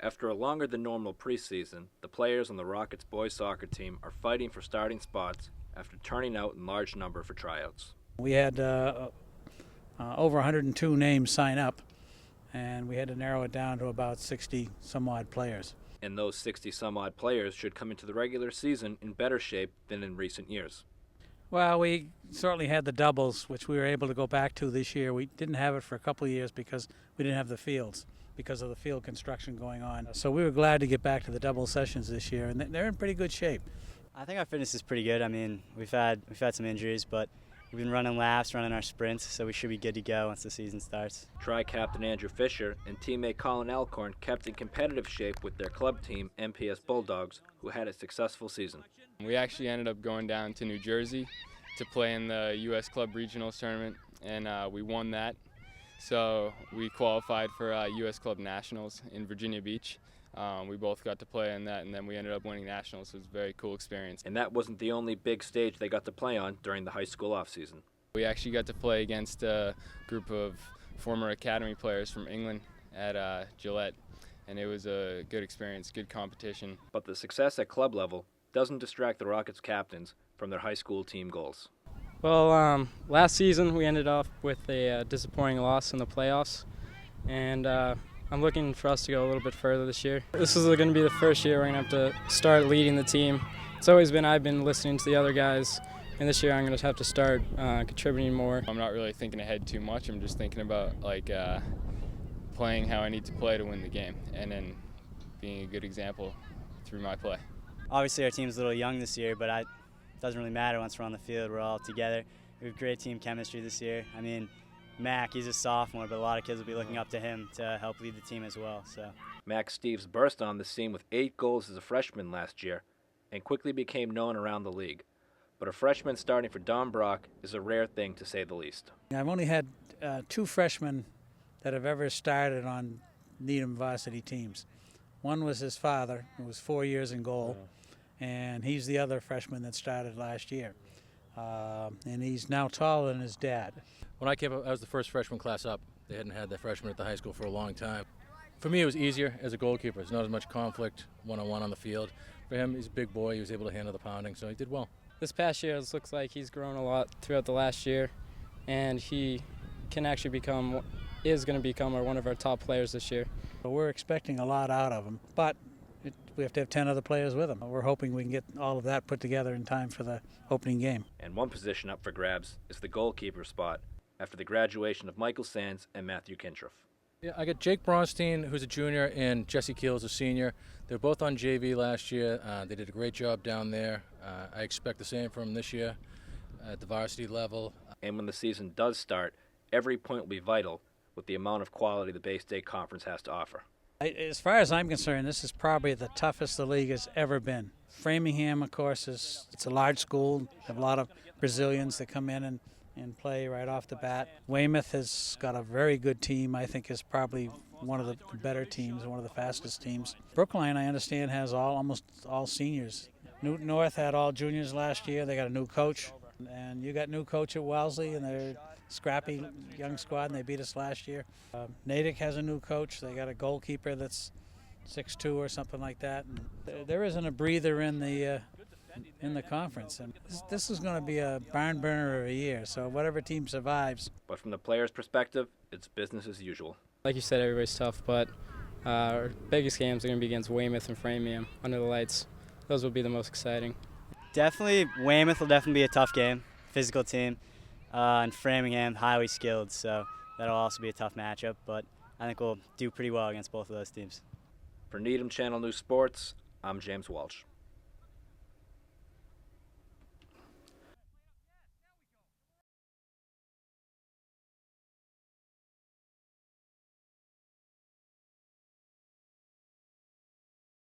After a longer than normal preseason, the players on the Rockets boys soccer team are fighting for starting spots after turning out in large number for tryouts. We had over 102 names sign up, and we had to narrow it down to about 60 some odd players. And those 60 some odd players should come into the regular season in better shape than in recent years. Well, we certainly had the doubles, which we were able to go back to this year. We didn't have it for a couple of years because we didn't have the fields, because of the field construction going on. So we were glad to get back to the double sessions this year, and they're in pretty good shape. I think our fitness is pretty good. I mean, we've had some injuries, but we've been running laps, running our sprints, so we should be good to go once the season starts. Tri-captain Andrew Fisher and teammate Colin Alcorn kept in competitive shape with their club team, MPS Bulldogs, who had a successful season. We actually ended up going down to New Jersey to play in the U.S. Club Regionals tournament, and we won that. So we qualified for U.S. Club Nationals in Virginia Beach. We both got to play in that, and then we ended up winning nationals. So it was a very cool experience. And that wasn't the only big stage they got to play on during the high school offseason. We actually got to play against a group of former academy players from England at Gillette, and it was a good experience, good competition. But the success at club level doesn't distract the Rockets captains from their high school team goals. Well, last season we ended off with a disappointing loss in the playoffs, and I'm looking for us to go a little bit further this year. This is going to be the first year we're going to have to start leading the team. It's always been I've been listening to the other guys, and this year I'm going to have to start contributing more. I'm not really thinking ahead too much. I'm just thinking about playing how I need to play to win the game, and then being a good example through my play. Obviously our team's a little young this year, but it doesn't really matter once we're on the field. We're all together. We have great team chemistry this year. I mean, Mac, he's a sophomore, but a lot of kids will be looking up to him to help lead the team as well. So, Mac Steeves burst on the scene with 8 goals as a freshman last year and quickly became known around the league. But a freshman starting for Don Brock is a rare thing, to say the least. I've only had 2 freshmen that have ever started on Needham varsity teams. One was his father, who was 4 years in goal, and he's the other freshman that started last year. And he's now taller than his dad. When I came up, I was the first freshman class up. They hadn't had that freshman at the high school for a long time. For me, it was easier as a goalkeeper. There's not as much conflict one-on-one on the field. For him, he's a big boy. He was able to handle the pounding, so he did well. This past year it looks like he's grown a lot throughout the last year, and he can actually is going to become one of our top players this year. We're expecting a lot out of him, but we have to have 10 other players with him. We're hoping we can get all of that put together in time for the opening game. And one position up for grabs is the goalkeeper spot after the graduation of Michael Sands and Matthew Kintroff. Yeah, I got Jake Bronstein, who's a junior, and Jesse Keels, a senior. They're both on JV last year. They did a great job down there. I expect the same from them this year at the varsity level. And when the season does start, every point will be vital with the amount of quality the Bay State Conference has to offer. As far as I'm concerned, this is probably the toughest the league has ever been. Framingham, of course, it's a large school. They have a lot of Brazilians that come in and play right off the bat. Weymouth has got a very good team. I think is probably one of the better teams, one of the fastest teams. Brookline, I understand, has almost all seniors. Newton North had all juniors last year. They got a new coach. And you got new coach at Wellesley, and they're scrappy young squad, and they beat us last year. Natick has a new coach. They got a goalkeeper that's 6'2" or something like that. And there isn't a breather in the conference, and this is going to be a barn burner of a year. So whatever team survives. But from the players' perspective, it's business as usual. Like you said, everybody's tough, but our biggest games are going to be against Weymouth and Framingham under the lights. Those will be the most exciting. Definitely, Weymouth will definitely be a tough game, physical team, and Framingham, highly skilled, so that'll also be a tough matchup, but I think we'll do pretty well against both of those teams. For Needham Channel News Sports, I'm James Walsh.